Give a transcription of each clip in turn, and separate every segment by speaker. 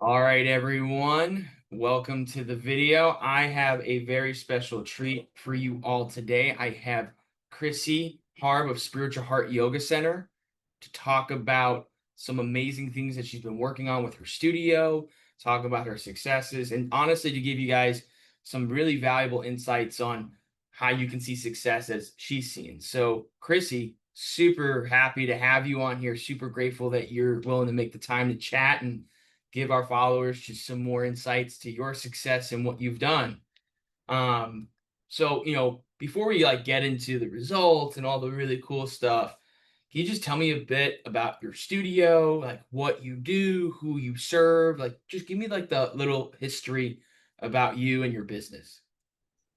Speaker 1: All right, everyone. Welcome to the video. I have a very special treat for you all today. I have Krissy Harb of Spiritual Heart Yoga Center to talk about some amazing things that she's been working on with her studio, talk about her successes, and honestly, to give you guys some really valuable insights on how you can see success as she's seen. So, Krissy, super happy to have you on here. Super grateful that you're willing to make the time to chat and give our followers just some more insights to your success and what you've done. Um, so before we get into the results and all the really cool stuff, can you just tell me a bit about your studio, like what you do, who you serve, like just give me like the little history about you and your business.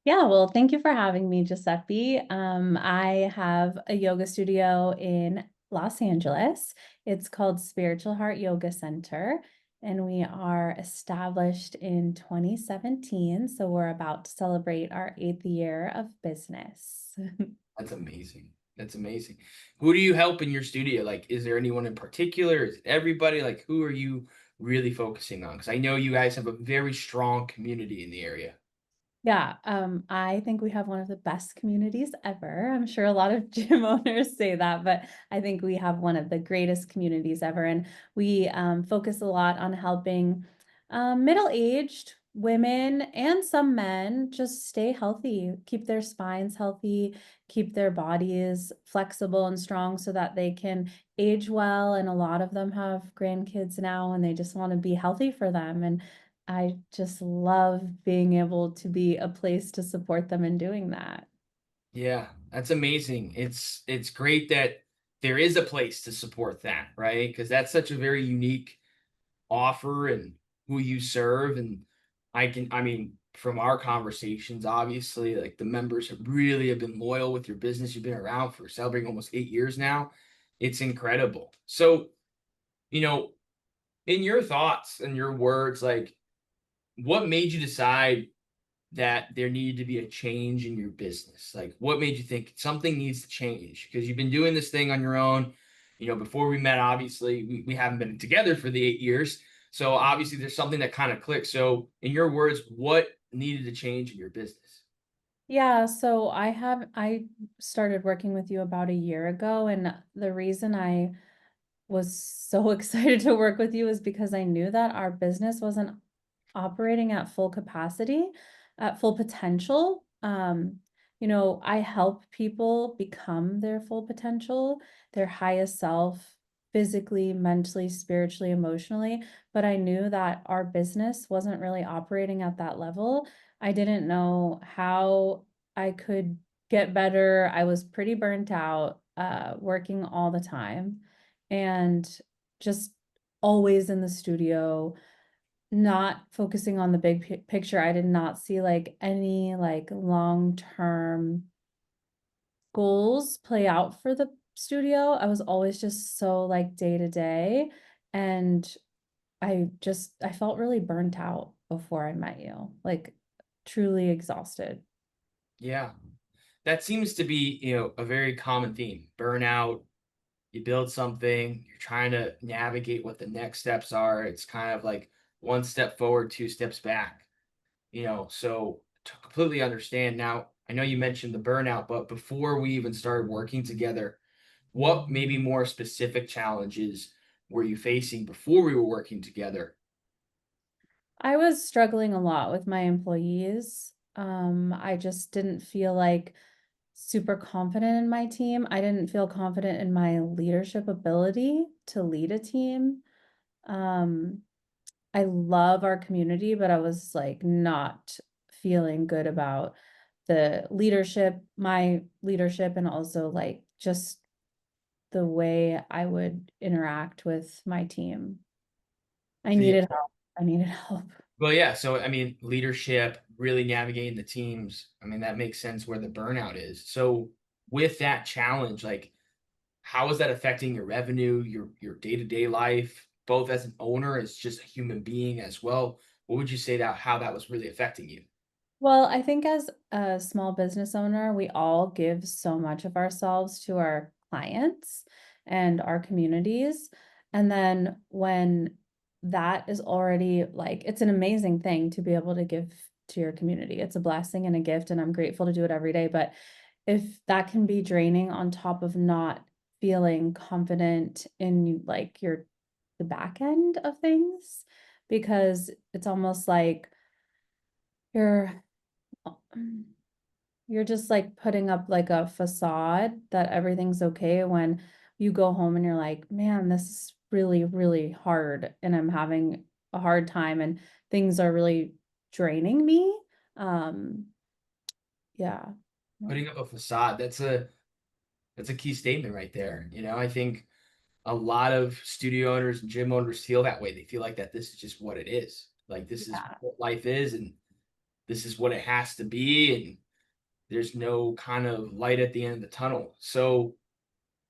Speaker 2: Yeah, well, thank you for having me, Giuseppe. I have a yoga studio in Los Angeles. It's called Spiritual Heart Yoga Center, and we are established in 2017. So we're about to celebrate our 8th year of business.
Speaker 1: That's amazing. That's amazing. Who do you help in your studio? Like, is there anyone in particular? Is it everybody? Like, who are you really focusing on? Because I know you guys have a very strong community in the area.
Speaker 2: Yeah, I think we have one of the best communities ever. I'm sure a lot of gym owners say that, but I think we have one of the greatest communities ever. And we focus a lot on helping middle-aged women and some men just stay healthy, keep their spines healthy, keep their bodies flexible and strong so that they can age well. And a lot of them have grandkids now and they just want to be healthy for them. And I just love being able to be a place to support them in doing that.
Speaker 1: Yeah, that's amazing. It's great that there is a place to support that, right? Because that's such a very unique offer and who you serve. And I mean, from our conversations, obviously, like the members have been loyal with your business. You've been around for celebrating almost 8 years now. It's incredible. So, you know, in your thoughts and your words, like what made you decide that there needed to be a change in your business? Like, what made you think something needs to change? Because you've been doing this thing on your own. Before we met, obviously, we haven't been together for the 8 years. So obviously, there's something that kind of clicked. So, in your words, what needed to change in your business?
Speaker 2: Yeah, so I started working with you about a year ago, and the reason I was so excited to work with you is because I knew that our business wasn't operating at full capacity, at full potential. I help people become their full potential, their highest self, physically, mentally, spiritually, emotionally. But I knew that our business wasn't really operating at that level. I didn't know how I could get better. I was pretty burnt out, working all the time and just always in the studio, not focusing on the big picture. I did not see like any like long-term goals play out for the studio. I was always just so like day to day, and I felt really burnt out before I met you. Like truly exhausted.
Speaker 1: Yeah, that seems to be, a very common theme. Burnout, you build something, you're trying to navigate what the next steps are. It's kind of like one step forward, two steps back. So to completely understand. Now, I know you mentioned the burnout, but before we even started working together, what maybe more specific challenges were you facing before we were working together?
Speaker 2: I was struggling a lot with my employees. I just didn't feel like super confident in my team. I didn't feel confident in my leadership ability to lead a team. Um, I love our community, but I was like not feeling good about the leadership, my leadership, and also like just the way I would interact with my team. I
Speaker 1: So, yeah,
Speaker 2: needed help. I needed help.
Speaker 1: well, yeah. So, I mean, leadership, really navigating the teams. I mean, that makes sense where the burnout is. So, with that challenge, like, how is that affecting your revenue, your day-to-day life, both as an owner, as just a human being as well? What would you say that how that was really affecting you?
Speaker 2: Well, I think as a small business owner, we all give so much of ourselves to our clients and our communities. And then when that is already like, it's an amazing thing to be able to give to your community. It's a blessing and a gift, and I'm grateful to do it every day. But if that can be draining on top of not feeling confident in like the back end of things, because it's almost like you're you're just like putting up like a facade that everything's okay when you go home and you're like, man, this is really, really hard and I'm having a hard time and things are really draining me. Um, yeah.
Speaker 1: Putting up a facade, that's a key statement right there. I think a lot of studio owners and gym owners feel that way. They feel like that this is just what it is. Like this is
Speaker 2: Yeah.
Speaker 1: what life is, and this is what it has to be, and there's no kind of light at the end of the tunnel. So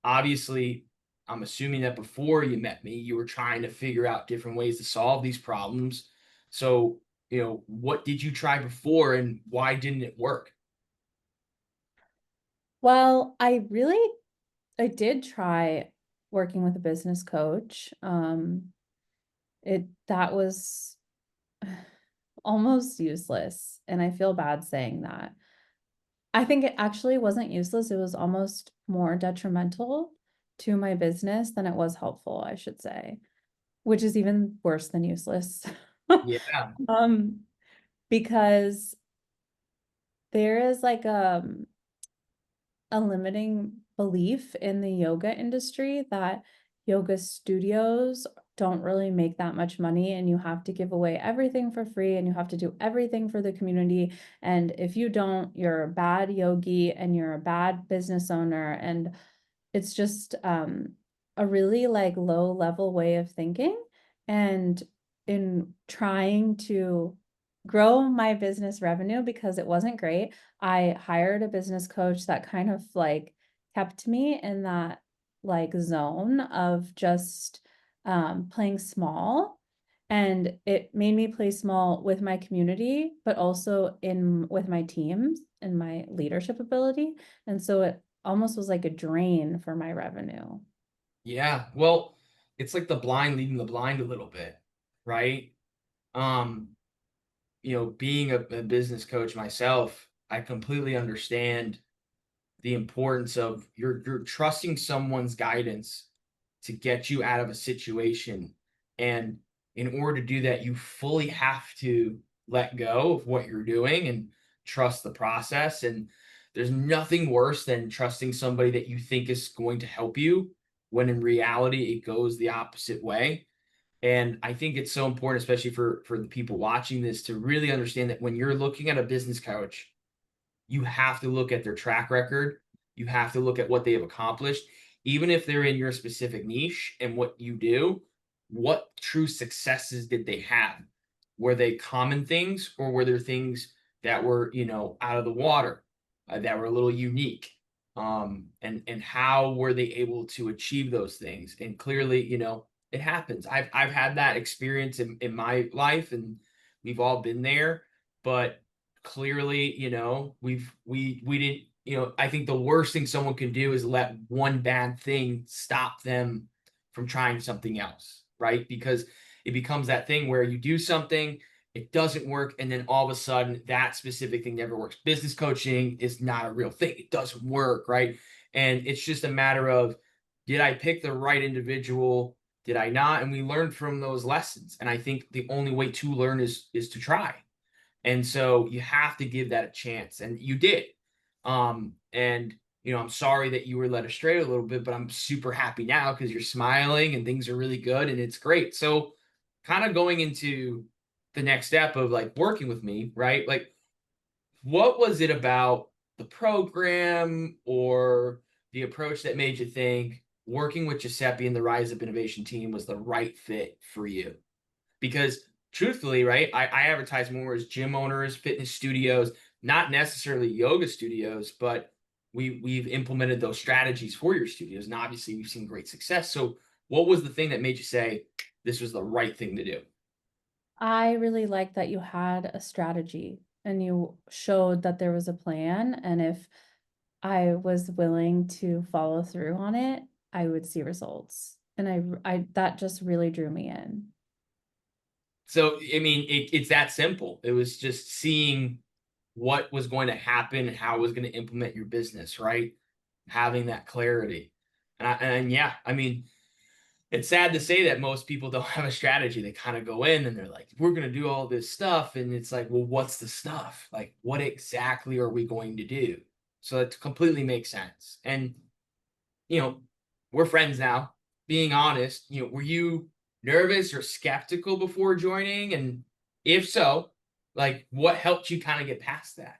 Speaker 1: obviously, I'm assuming that before you met me, you were trying to figure out different ways to solve these problems. So, what did you try before and why didn't it work?
Speaker 2: Well, I did try working with a business coach. That was almost useless, and I feel bad saying that. I think it actually wasn't useless, it was almost more detrimental to my business than it was helpful, I should say, which is even worse than useless.
Speaker 1: Yeah.
Speaker 2: Um, because there is like, a limiting belief in the yoga industry that yoga studios don't really make that much money and you have to give away everything for free and you have to do everything for the community. And if you don't, you're a bad yogi and you're a bad business owner. And it's just a really like low level way of thinking. And in trying to grow my business revenue because it wasn't great, I hired a business coach that kind of like kept me in that like zone of just playing small. And it made me play small with my community, but also in with my teams and my leadership ability. And so it almost was like a drain for my revenue.
Speaker 1: Yeah. Well, it's like the blind leading the blind a little bit, right? Um, being a business coach myself, I completely understand the importance of you're trusting someone's guidance to get you out of a situation. And in order to do that, you fully have to let go of what you're doing and trust the process. And there's nothing worse than trusting somebody that you think is going to help you when in reality it goes the opposite way. And I think it's so important, especially for the people watching this, to really understand that when you're looking at a business coach, you have to look at their track record. You have to look at what they have accomplished, even if they're in your specific niche and what you do. What true successes did they have? Were they common things or were there things that were, out of the water, that were a little unique? And how were they able to achieve those things? And clearly, it happens. I've had that experience in my life, and we've all been there. But clearly, we didn't, I think the worst thing someone can do is let one bad thing stop them from trying something else, right? Because it becomes that thing where you do something, it doesn't work, and then all of a sudden that specific thing never works. Business coaching is not a real thing. It doesn't work, right? And it's just a matter of, did I pick the right individual? Did I not? And we learned from those lessons. And I think the only way to learn is to try. And so you have to give that a chance. And you did. And I'm sorry that you were led astray a little bit, but I'm super happy now because you're smiling and things are really good and it's great. So kind of going into the next step of like working with me, right? Like what was it about the program or the approach that made you think working with Giuseppe and the Rise Up Innovation team was the right fit for you? Because truthfully, right, I advertise more as gym owners, fitness studios, not necessarily yoga studios, but we've implemented those strategies for your studios, and obviously we've seen great success. So, what was the thing that made you say this was the right thing to do?
Speaker 2: I really like that you had a strategy and you showed that there was a plan. And if I was willing to follow through on it, I would see results. And that just really drew me in.
Speaker 1: So, I mean, it's that simple. It was just seeing what was going to happen, how it was going to implement your business, right? Having that clarity. And yeah, I mean, it's sad to say that most people don't have a strategy. They kind of go in and they're like, we're going to do all this stuff. And it's like, well, what's the stuff? Like, what exactly are we going to do? So it completely makes sense. And, you know, we're friends now. Being honest, were you nervous or skeptical before joining? And if so, like, what helped you kind of get past that?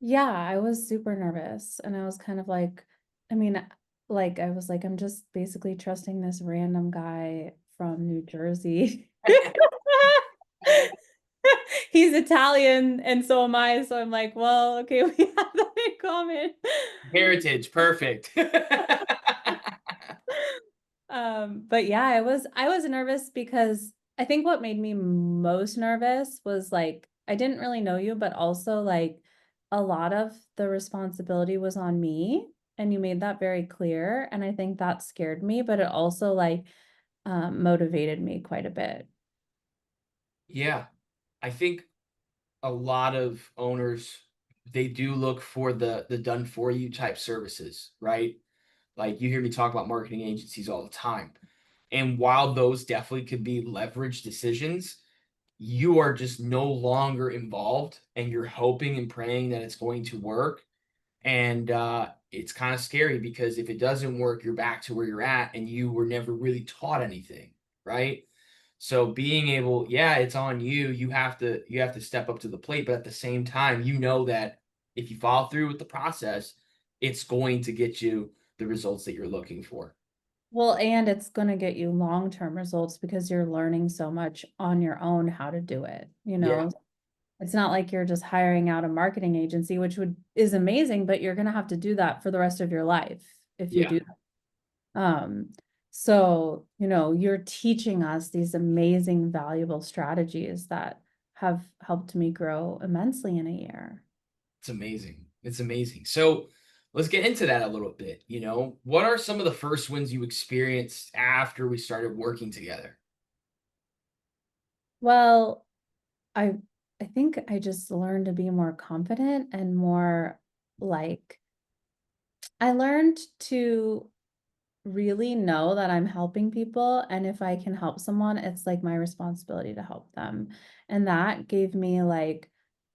Speaker 2: Yeah, I was super nervous and I was kind of like, I mean, like I was like, I'm just basically trusting this random guy from New Jersey. He's Italian and so am I. So I'm like, well, okay, we have that in common.
Speaker 1: Heritage, perfect.
Speaker 2: But yeah, I was nervous because I think what made me most nervous was like I didn't really know you, but also like a lot of the responsibility was on me, and you made that very clear, and I think that scared me, but it also like motivated me quite a bit.
Speaker 1: Yeah, I think a lot of owners, they do look for the done for you type services, right? Like you hear me talk about marketing agencies all the time. And while those definitely could be leverage decisions, you are just no longer involved and you're hoping and praying that it's going to work. And it's kind of scary because if it doesn't work, you're back to where you're at and you were never really taught anything, right? So being able, yeah, it's on you. You have to step up to the plate, but at the same time, you know that if you follow through with the process, it's going to get you the results that you're looking for.
Speaker 2: Well, and it's going to get you long-term results because you're learning so much on your own how to do it, you
Speaker 1: Yeah.
Speaker 2: know? It's not like you're just hiring out a marketing agency, which would is amazing, but you're gonna have to do that for the rest of your life if you
Speaker 1: Yeah.
Speaker 2: do that. So, you're teaching us these amazing, valuable strategies that have helped me grow immensely in a year.
Speaker 1: It's amazing. It's amazing. So let's get into that a little bit. What are some of the first wins you experienced after we started working together?
Speaker 2: Well, I I think I just learned to be more confident and more like I learned to really know that I'm helping people, and if I can help someone, it's like my responsibility to help them. And that gave me like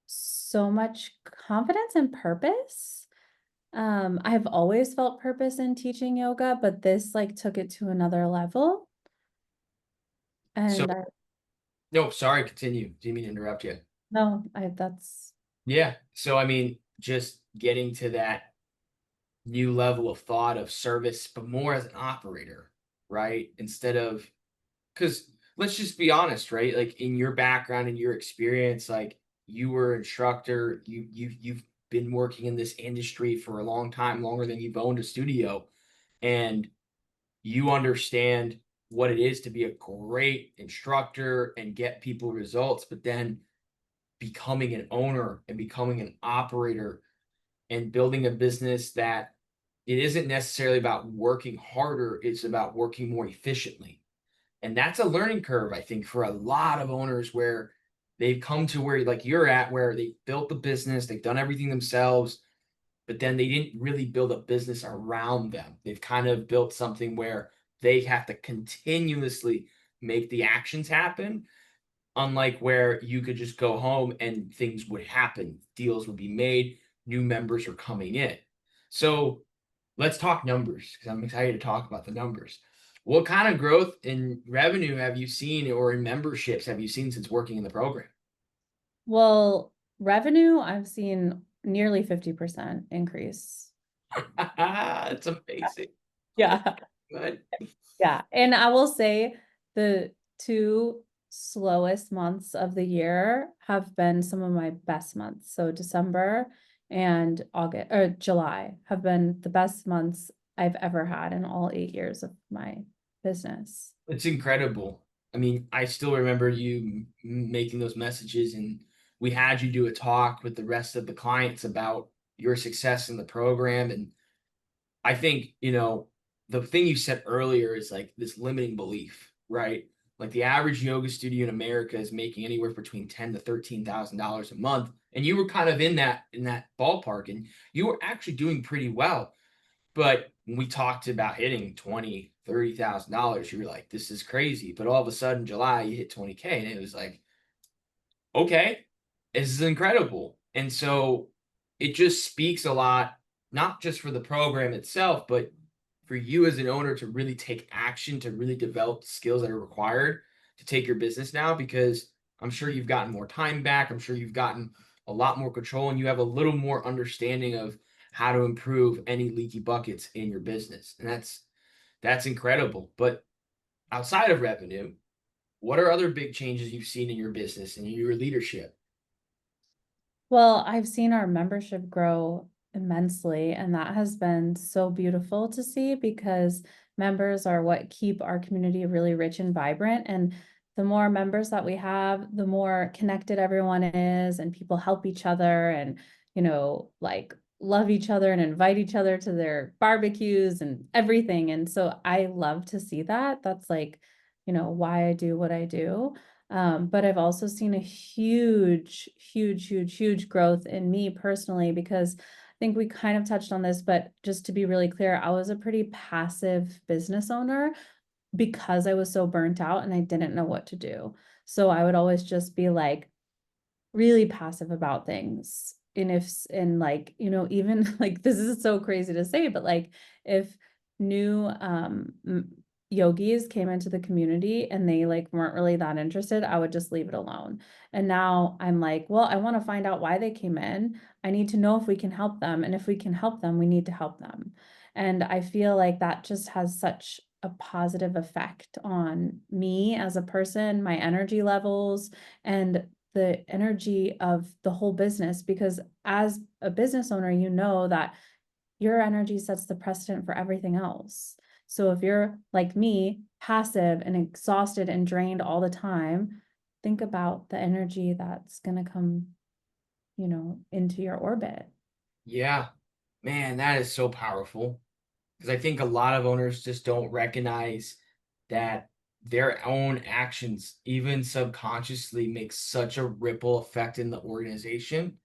Speaker 2: so much confidence and purpose. I've always felt purpose in teaching yoga, but this like took it to another level.
Speaker 1: So,
Speaker 2: And
Speaker 1: no, sorry, continue. Didn't mean to interrupt you.
Speaker 2: no, I that's
Speaker 1: Yeah. So, I mean, just getting to that new level of thought of service, but more as an operator, right? Instead of, because let's just be honest, right? Like in your background and your experience, like you were an instructor, you've been working in this industry for a long time, longer than you've owned a studio, and you understand what it is to be a great instructor and get people results, but then becoming an owner and becoming an operator and building a business that it isn't necessarily about working harder, it's about working more efficiently. And that's a learning curve, I think, for a lot of owners where they've come to where like you're at, where they built the business, they've done everything themselves, but then they didn't really build a business around them. They've kind of built something where they have to continuously make the actions happen, unlike where you could just go home and things would happen, deals would be made, new members are coming in. So let's talk numbers because I'm excited to talk about the numbers. What kind of growth in revenue have you seen or in memberships have you seen since working in the program?
Speaker 2: well, revenue, I've seen nearly 50% increase.
Speaker 1: It's amazing.
Speaker 2: Yeah.
Speaker 1: Good.
Speaker 2: Yeah, and I will say the 2 slowest months of the year have been some of my best months. So December and August or July have been the best months I've ever had in all 8 years of my business.
Speaker 1: It's incredible. I mean, I still remember you making those messages, and we had you do a talk with the rest of the clients about your success in the program. And I think, the thing you said earlier is like this limiting belief, right? Like the average yoga studio in America is making anywhere between $10,000 to $13,000 a month, and you were kind of in that ballpark, and you were actually doing pretty well. But when we talked about hitting 20, $30,000, you were like, this is crazy. But all of a sudden, July, you hit 20K, and it was like, okay, this is incredible. And so it just speaks a lot, not just for the program itself, but for you as an owner to really take action, to really develop the skills that are required to take your business now, because I'm sure you've gotten more time back. I'm sure you've gotten a lot more control, and you have a little more understanding of how to improve any leaky buckets in your business. And that's incredible. But outside of revenue, what are other big changes you've seen in your business and your leadership?
Speaker 2: Well, I've seen our membership grow immensely, and that has been so beautiful to see because members are what keep our community really rich and vibrant. And the more members that we have, the more connected everyone is, and people help each other and, like love each other and invite each other to their barbecues and everything. And so I love to see that. That's like, why I do what I do. But I've also seen a huge, huge, huge, huge growth in me personally because I think we kind of touched on this, but just to be really clear, I was a pretty passive business owner because I was so burnt out and I didn't know what to do. So I would always just be like, really passive about things. And like, even like this is so crazy to say, but like if new yogis came into the community and they like weren't really that interested, I would just leave it alone. And now I'm like, well, I want to find out why they came in. I need to know if we can help them. And if we can help them, we need to help them. And I feel like that just has such a positive effect on me as a person, my energy levels, and the energy of the whole business, because as a business owner, you know that your energy sets the precedent for everything else. So if you're like me, passive and exhausted and drained all the time, think about the energy that's going to come, into your orbit.
Speaker 1: Yeah, man, that is so powerful. Because I think a lot of owners just don't recognize that their own actions, even subconsciously, make such a ripple effect in the organization.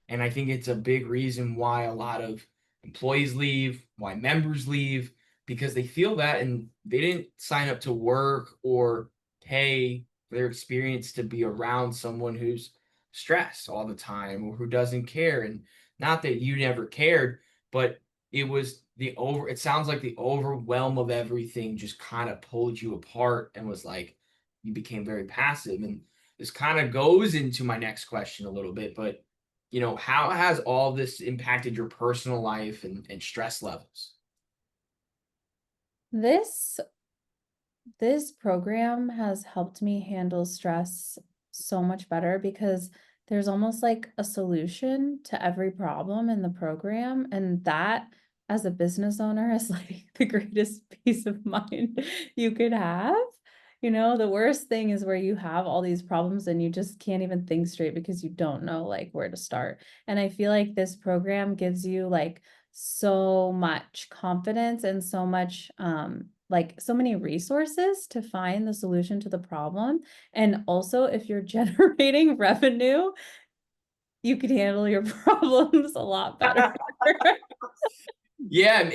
Speaker 1: And I think it's a big reason why a lot of employees leave, why members leave, because they feel that and they didn't sign up to work or pay for their experience to be around someone who's stressed all the time or who doesn't care. And not that you never cared, but it sounds like the overwhelm of everything just kind of pulled you apart and was like you became very passive. And this kind of goes into my next question a little bit, but how has all this impacted your personal life and stress levels?
Speaker 2: This This program has helped me handle stress so much better because there's almost like a solution to every problem in the program. And that, as a business owner, is like the greatest peace of mind you could have. The worst thing is where you have all these problems and you just can't even think straight because you don't know like where to start. And I feel like this program gives you like so much confidence and so much like so many resources to find the solution to the problem. And also if you're generating revenue, you can handle your problems a lot better.
Speaker 1: Yeah,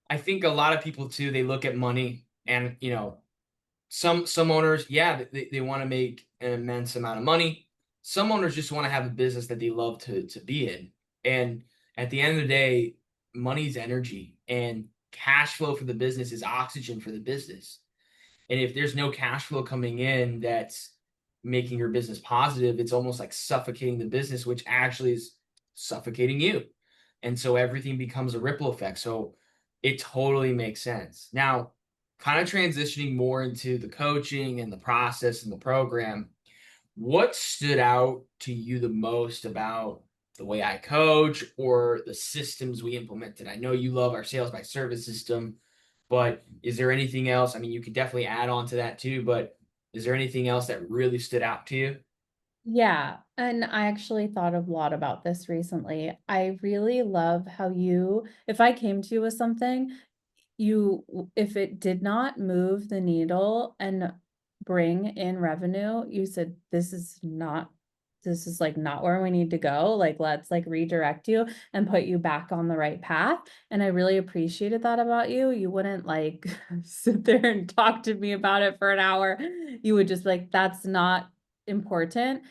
Speaker 1: I think a lot of people too, they look at money and, some owners, yeah, they want to make an immense amount of money. Some owners just want to have a business that they love to be in. And at the end of the day, money's energy and cash flow for the business is oxygen for the business. And if there's no cash flow coming in that's making your business positive, it's almost like suffocating the business, which actually is suffocating you. And so everything becomes a ripple effect. So it totally makes sense. Now, kind of transitioning more into the coaching and the process and the program, what stood out to you the most about the way I coach or the systems we implemented? I know you love our sales by service system, but is there anything else? I mean, you could definitely add on to that too, but is there anything else that really stood out to you?
Speaker 2: Yeah, and I actually thought a lot about this recently. I really love how if I came to you with something, if it did not move the needle and bring in revenue, you said, this is like not where we need to go. Like, let's like redirect you and put you back on the right path. And I really appreciated that about you. You wouldn't like sit there and talk to me about it for an hour. You would just be like, that's not important.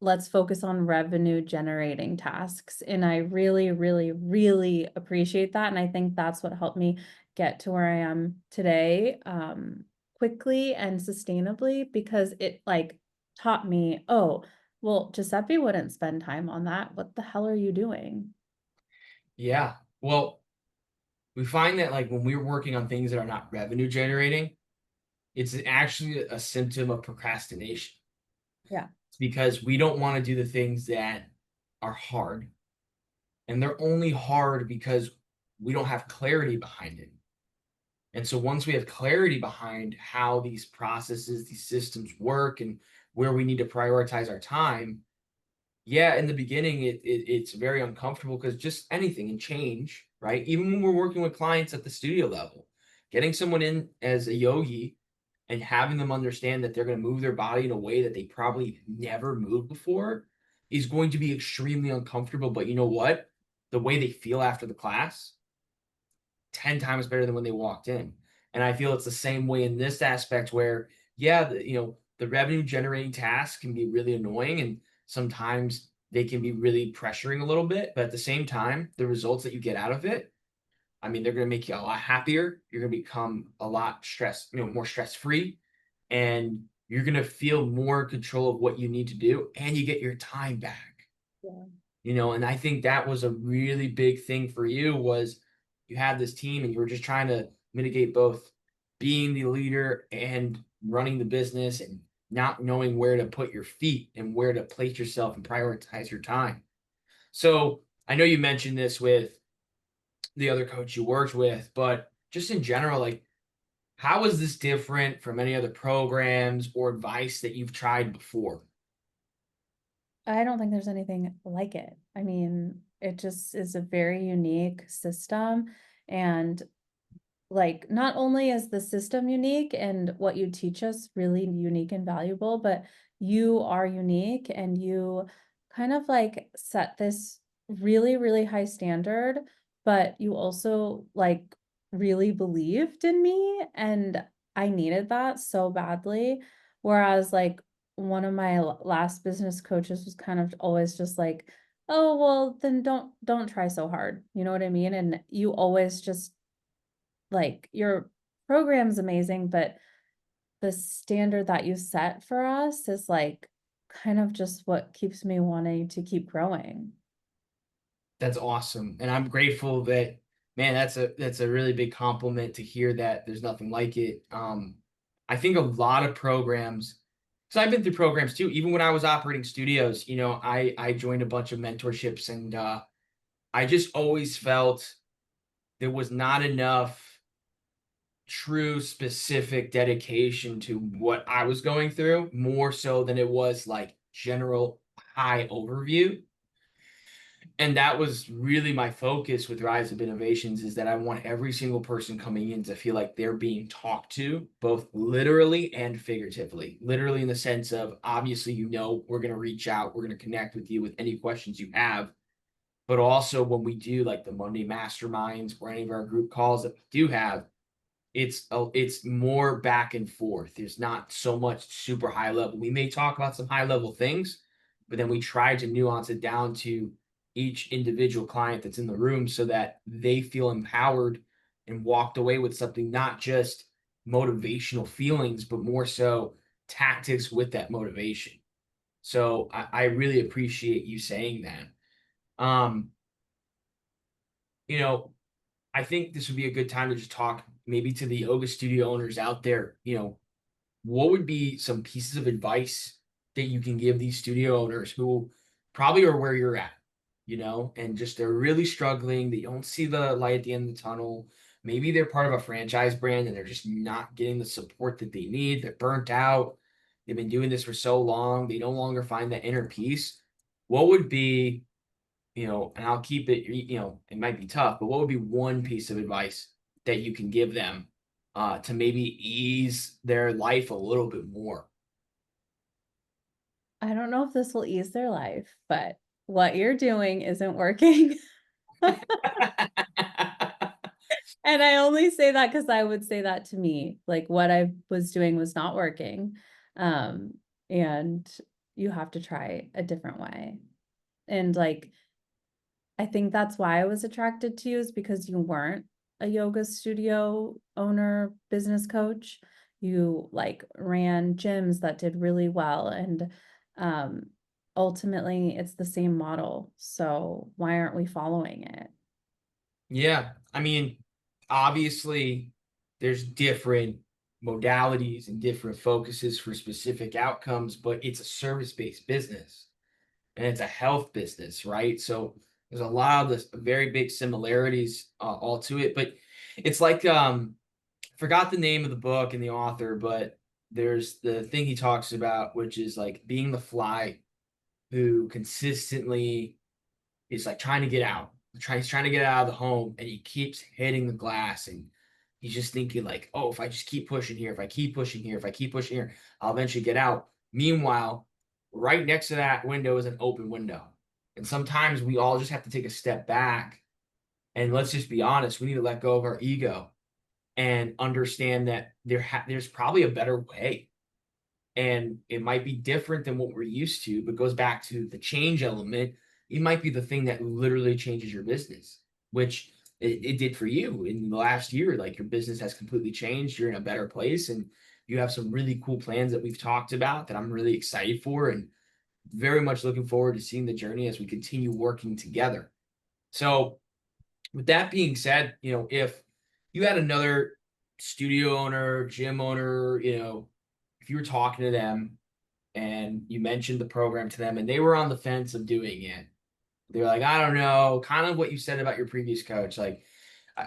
Speaker 2: Let's focus on revenue generating tasks. And I really, really, really appreciate that. And I think that's what helped me get to where I am today, quickly and sustainably, because it like taught me, oh, well, Giuseppe wouldn't spend time on that. What the hell are you doing?
Speaker 1: Yeah. Well, we find that like when we're working on things that are not revenue generating, it's actually a symptom of procrastination.
Speaker 2: Yeah.
Speaker 1: It's because we don't want to do the things that are hard. And they're only hard because we don't have clarity behind it. And so once we have clarity behind how these processes, these systems work and where we need to prioritize our time, yeah, in the beginning it's very uncomfortable because just anything and change, right? Even when we're working with clients at the studio level, getting someone in as a yogi and having them understand that they're going to move their body in a way that they probably never moved before is going to be extremely uncomfortable. But you know what? The way they feel after the class, 10 times better than when they walked in. And I feel it's the same way in this aspect where, yeah, the revenue generating tasks can be really annoying and sometimes they can be really pressuring a little bit. But at the same time, the results that you get out of it, I mean, they're going to make you a lot happier. You're going to become a lot more stress free, and you're going to feel more in control of what you need to do, and you get your time back.
Speaker 2: Yeah.
Speaker 1: And I think that was a really big thing for you was you had this team and you were just trying to mitigate both being the leader and running the business and not knowing where to put your feet and where to place yourself and prioritize your time. So I know you mentioned this with the other coach you worked with, but just in general, like how is this different from any other programs or advice that you've tried before?
Speaker 2: I don't think there's anything like it. I mean, it just is a very unique system. And like, not only is the system unique and what you teach us really unique and valuable, but you are unique and you kind of like set this really, really high standard, but you also like really believed in me. And I needed that so badly. Whereas, like, one of my last business coaches was kind of always just like, oh, well, then don't try so hard. You know what I mean? And you always just like, your program's amazing, but the standard that you set for us is, like, kind of just what keeps me wanting to keep growing.
Speaker 1: That's awesome, and I'm grateful that man, that's a really big compliment to hear that there's nothing like it. I think a lot of programs, because I've been through programs too, even when I was operating studios, I joined a bunch of mentorships and I just always felt there was not enough true specific dedication to what I was going through, more so than it was like general high overview. And that was really my focus with Rise of Innovations is that I want every single person coming in to feel like they're being talked to, both literally and figuratively. Literally in the sense of obviously, we're going to reach out, we're going to connect with you with any questions you have. But also when we do like the Monday masterminds or any of our group calls that we do have, it's more back and forth. There's not so much super high level. We may talk about some high level things, but then we try to nuance it down to each individual client that's in the room so that they feel empowered and walked away with something, not just motivational feelings, but more so tactics with that motivation. So I really appreciate you saying that. Um, you know, I think this would be a good time to just talk maybe to the yoga studio owners out there. What would be some pieces of advice that you can give these studio owners who probably are where you're at, and just they're really struggling. They don't see the light at the end of the tunnel. Maybe they're part of a franchise brand and they're just not getting the support that they need. They're burnt out. They've been doing this for so long. They no longer find that inner peace. What would be, and I'll keep it, it might be tough, but what would be one piece of advice that you can give them to maybe ease their life a little bit more?
Speaker 2: I don't know if this will ease their life, but what you're doing isn't working. And I only say that because I would say that to me, like, what I was doing was not working, um, and you have to try a different way. And, like, I think that's why I was attracted to you is because you weren't a yoga studio owner, business coach. You, like, ran gyms that did really well, and, um, ultimately, it's the same model, so why aren't we following it?
Speaker 1: Yeah, I mean, obviously, there's different modalities and different focuses for specific outcomes, but it's a service-based business and it's a health business, right? So there's a lot of this very big similarities all to it, but it's like I forgot the name of the book and the author, but there's the thing he talks about, which is like being the fly who consistently is like trying to get out. He's trying to get out of the home and he keeps hitting the glass and he's just thinking like, oh, if I just keep pushing here, if I keep pushing here, if I keep pushing here, I'll eventually get out. Meanwhile, right next to that window is an open window. And sometimes we all just have to take a step back and let's just be honest, we need to let go of our ego and understand that there's probably a better way and it might be different than what we're used to, but goes back to the change element. It might be the thing that literally changes your business, which it did for you in the last year. Like your business has completely changed. You're in a better place and you have some really cool plans that we've talked about that I'm really excited for and very much looking forward to seeing the journey as we continue working together. So with that being said, if you had another studio owner, gym owner, if you were talking to them and you mentioned the program to them and they were on the fence of doing it, they're like, I don't know, kind of what you said about your previous coach. Like,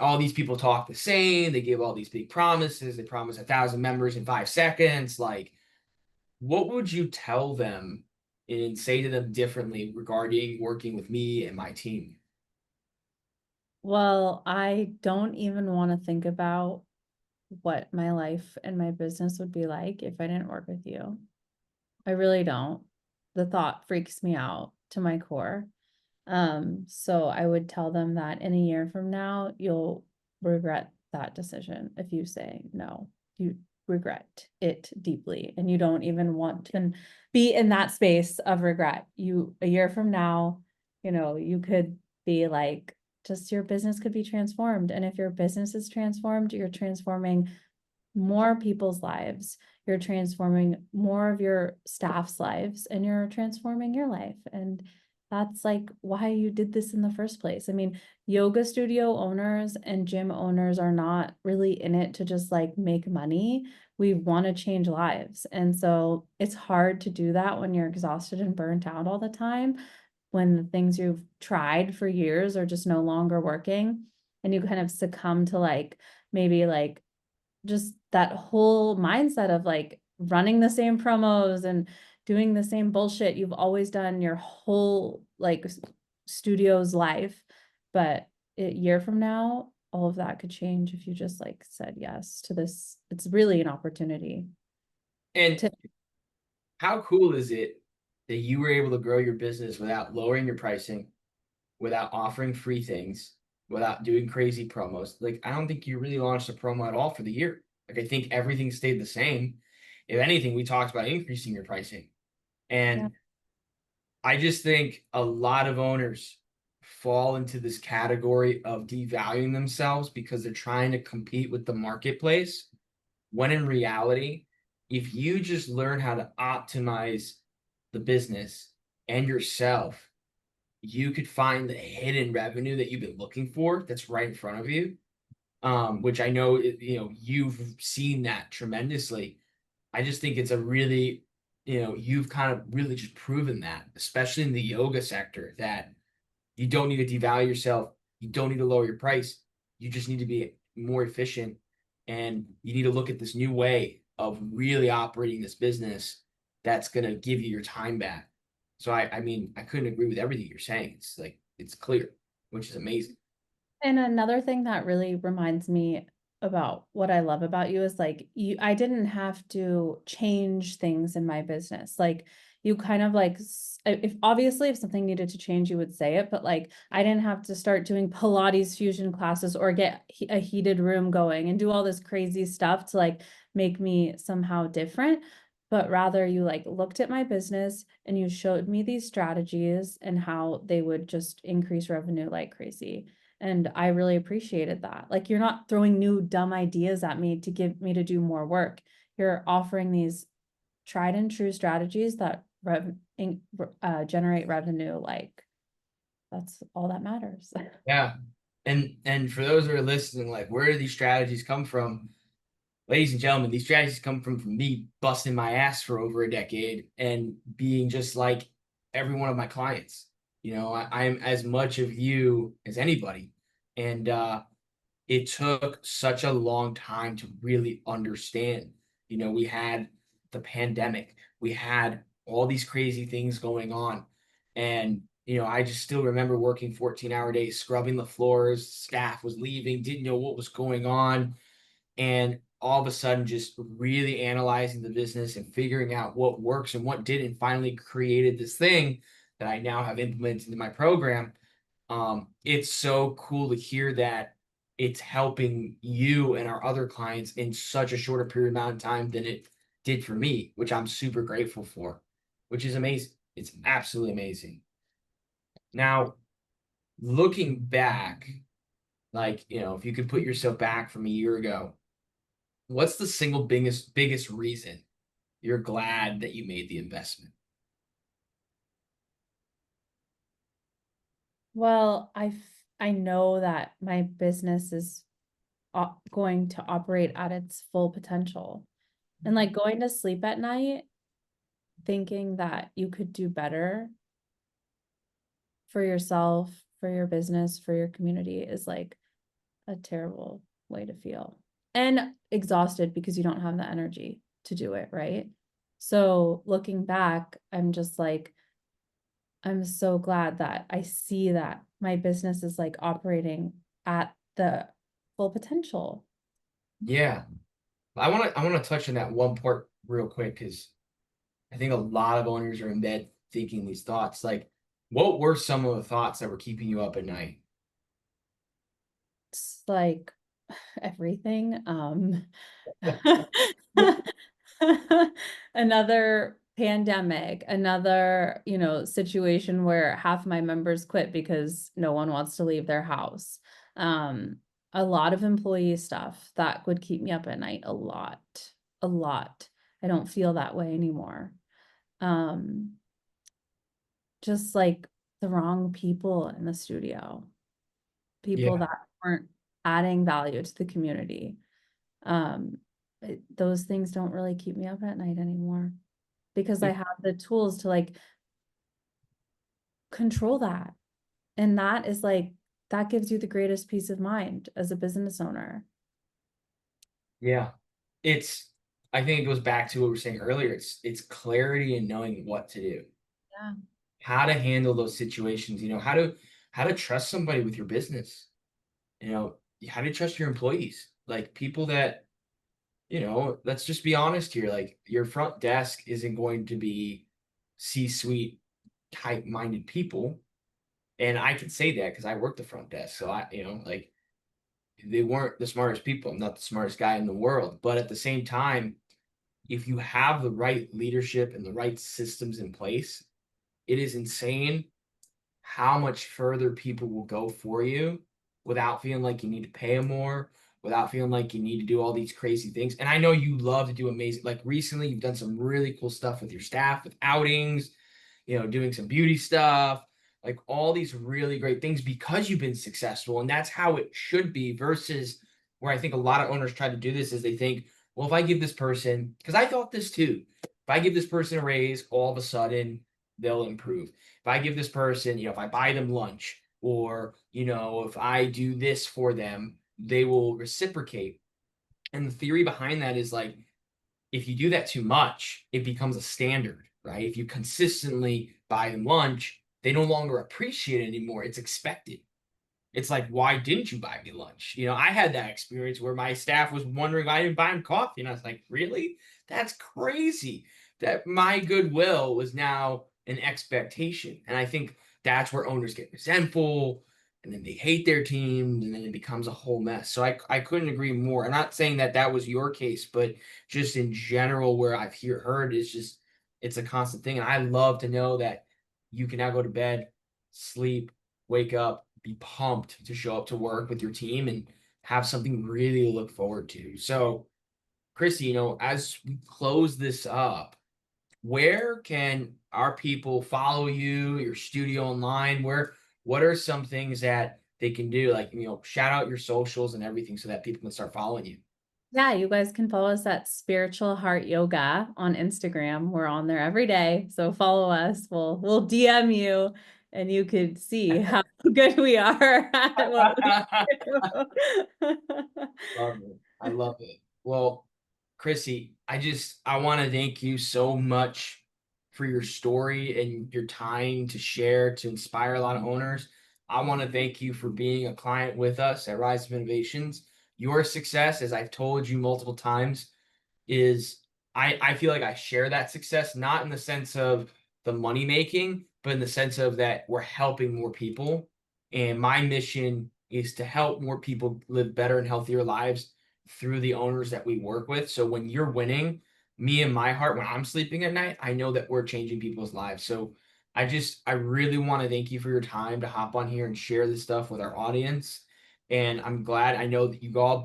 Speaker 1: all these people talk the same. They give all these big promises. They promise 1,000 members in 5 seconds. Like, what would you tell them and say to them differently regarding working with me and my team?
Speaker 2: Well, I don't even wanna think about what my life and my business would be like if I didn't work with you. I really don't. The thought freaks me out to my core. So I would tell them that in a year from now, you'll regret that decision if you say no. You regret it deeply and you don't even want to be in that space of regret. You a year from now, you could be like just your business could be transformed. And if your business is transformed, you're transforming more people's lives. You're transforming more of your staff's lives and you're transforming your life. And that's like why you did this in the first place. I mean, yoga studio owners and gym owners are not really in it to just like make money. We want to change lives. And so it's hard to do that when you're exhausted and burnt out all the time, when the things you've tried for years are just no longer working and you kind of succumb to like maybe like just that whole mindset of, like, running the same promos and doing the same bullshit you've always done your whole, like, studio's life, but a year from now, all of that could change if you just, like, said yes to this. It's really an opportunity
Speaker 1: And
Speaker 2: to.
Speaker 1: how cool is it that you were able to grow your business without lowering your pricing, without offering free things, without doing crazy promos? Like, I don't think you really launched a promo at all for the year. Like, I think everything stayed the same. If anything, we talked about increasing your pricing.
Speaker 2: Yeah.
Speaker 1: And I just think a lot of owners fall into this category of devaluing themselves because they're trying to compete with the marketplace. When in reality, if you just learn how to optimize the business and yourself, you could find the hidden revenue that you've been looking for that's right in front of you. Which I know you've seen that tremendously. I just think it's a really, you've kind of really just proven that, especially in the yoga sector, that you don't need to devalue yourself. You don't need to lower your price. You just need to be more efficient. And you need to look at this new way of really operating this business that's going to give you your time back. So I mean, I couldn't agree with everything you're saying. It's like, it's clear, which is amazing.
Speaker 2: And another thing that really reminds me about what I love about you is like I didn't have to change things in my business. Like you kind of like if obviously if something needed to change, you would say it, but like I didn't have to start doing Pilates fusion classes or get a heated room going and do all this crazy stuff to like make me somehow different. But rather you like looked at my business and you showed me these strategies and how they would just increase revenue like crazy. And I really appreciated that. Like, you're not throwing new dumb ideas at me to get me to do more work. You're offering these tried and true strategies that generate revenue. Like, that's all that matters.
Speaker 1: Yeah. And for those who are listening, like, where do these strategies come from? Ladies and gentlemen, these strategies come from me busting my ass for over a decade and being just like every one of my clients. I'm as much of you as anybody. And it took such a long time to really understand. We had the pandemic, we had all these crazy things going on. And, I just still remember working 14-hour days, scrubbing the floors, staff was leaving, didn't know what was going on. And all of a sudden, just really analyzing the business and figuring out what works and what didn't, finally created this thing that I now have implemented into my program. It's so cool to hear that it's helping you and our other clients in such a shorter period amount of time than it did for me, which I'm super grateful for, which is amazing. It's absolutely amazing. Now, looking back, like, if you could put yourself back from a year ago, what's the single biggest reason you're glad that you made the investment?
Speaker 2: Well, I know that my business is going to operate at its full potential. And like going to sleep at night thinking that you could do better for yourself, for your business, for your community is like a terrible way to feel. And exhausted because you don't have the energy to do it, right? So looking back, I'm just like, I'm so glad that I see that my business is like operating at the full potential.
Speaker 1: Yeah. I want to touch on that one part real quick because I think a lot of owners are in bed thinking these thoughts. Like, what were some of the thoughts that were keeping you up at night?
Speaker 2: It's like everything. Another pandemic, another, situation where half my members quit because no one wants to leave their house. Um, a lot of employee stuff that would keep me up at night a lot, a lot. I don't feel that way anymore. Um, just like the wrong people in the studio, people
Speaker 1: Yeah.
Speaker 2: that weren't adding value to the community. Um, those things don't really keep me up at night anymore because I have the tools to like control that. And that is like, that gives you the greatest peace of mind as a business owner.
Speaker 1: Yeah. It's I think it goes back to what we were saying earlier. It's clarity and knowing what to do,
Speaker 2: Yeah.
Speaker 1: how to handle those situations, how to trust somebody with your business, how to trust your employees, like people that, let's just be honest here. Like, your front desk isn't going to be C-suite type minded people. And I can say that because I work the front desk. So like, they weren't the smartest people. I'm not the smartest guy in the world. But at the same time, if you have the right leadership and the right systems in place, it is insane how much further people will go for you without feeling like you need to pay them more, without feeling like you need to do all these crazy things. And I know you love to do amazing, like recently, you've done some really cool stuff with your staff, with outings, doing some beauty stuff, like all these really great things because you've been successful. And that's how it should be versus where I think a lot of owners try to do this is they think, well, if I give this person, because I thought this too, if I give this person a raise, all of a sudden they'll improve. If I give this person, if I buy them lunch or, if I do this for them, they will reciprocate. And the theory behind that is like, if you do that too much, it becomes a standard, right? If you consistently buy them lunch, they no longer appreciate it anymore. It's expected. it's like, why didn't you buy me lunch? I had that experience where my staff was wondering why I didn't buy them coffee. And I was like, really? That's crazy. That my goodwill was now an expectation. And I think that's where owners get resentful and then they hate their teams and then it becomes a whole mess. So I couldn't agree more. I'm not saying that that was your case, but just in general, where I've heard is just it's a constant thing. And I love to know that you can now go to bed, sleep, wake up, be pumped to show up to work with your team and have something really to look forward to. So, Krissy, as we close this up, where can our people follow you, your studio online? What are some things that they can do? Like, shout out your socials and everything so that people can start following you.
Speaker 2: Yeah, you guys can follow us at Spiritual Heart Yoga on Instagram. We're on there every day, so follow us. We'll DM you, and you could see how good we are at what we do.
Speaker 1: Love it. I love it. Well, Krissy, I want to thank you so much for your story and your time to share to inspire a lot of owners. I want to thank you for being a client with us at Rise of Innovations. Your success, as I've told you multiple times, is I feel like I share that success, not in the sense of the money making, but in the sense of that we're helping more people. And my mission is to help more people live better and healthier lives through the owners that we work with. So when you're winning, me in my heart, when I'm sleeping at night, I know that we're changing people's lives. So I really want to thank you for your time to hop on here and share this stuff with our audience. And I'm glad I know that you all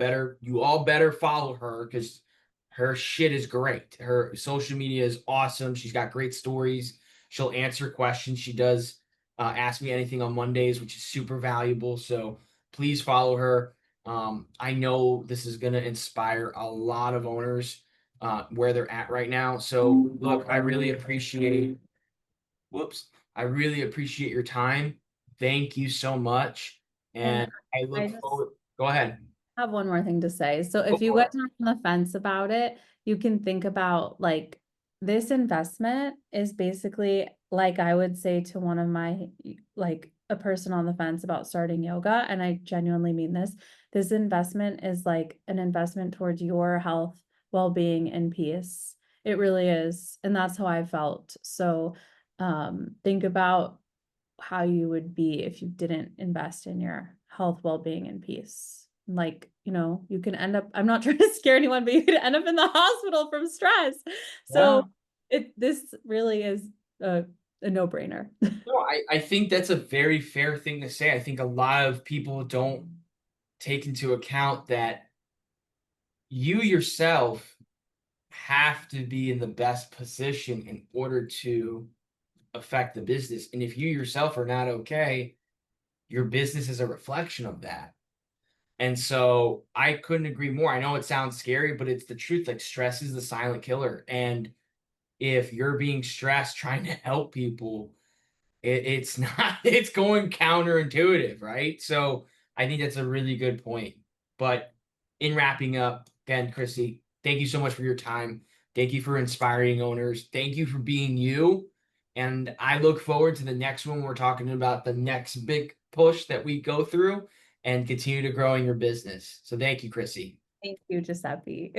Speaker 1: better follow her because her shit is great. Her social media is awesome. She's got great stories. She'll answer questions. She does ask me anything on Mondays, which is super valuable. So please follow her. I know this is going to inspire a lot of owners where they're at right now. So look, whoops, I really appreciate your time. Thank you so much.
Speaker 2: And
Speaker 1: And I
Speaker 2: I
Speaker 1: look
Speaker 2: just
Speaker 1: forward. Go ahead.
Speaker 2: have one more thing to say. So
Speaker 1: Go
Speaker 2: if you
Speaker 1: for
Speaker 2: get
Speaker 1: it.
Speaker 2: on the fence about it, you can think about like this investment is basically like I would say to one of my like a person on the fence about starting yoga, and I genuinely mean this. This investment is like an investment towards your health, well-being, and peace. It really is. And that's how I felt. So think about how you would be if you didn't invest in your health, well-being, and peace. Like, you can end up, I'm not trying to scare anyone, but you could end up in the hospital from stress.
Speaker 1: Yeah.
Speaker 2: So this really is a no-brainer.
Speaker 1: No, I think that's a very fair thing to say. I think a lot of people don't take into account that you yourself have to be in the best position in order to affect the business. And if you yourself are not okay, your business is a reflection of that. And so I couldn't agree more. I know it sounds scary, but it's the truth. Like stress is the silent killer. And if you're being stressed trying to help people, it's not it's going counterintuitive, right? So I think that's a really good point. But in wrapping up, again, Krissy, thank you so much for your time. Thank you for inspiring owners. Thank you for being you. And I look forward to the next one. We're talking about the next big push that we go through and continue to grow in your business. So thank you, Krissy.
Speaker 2: Thank you, Giuseppe.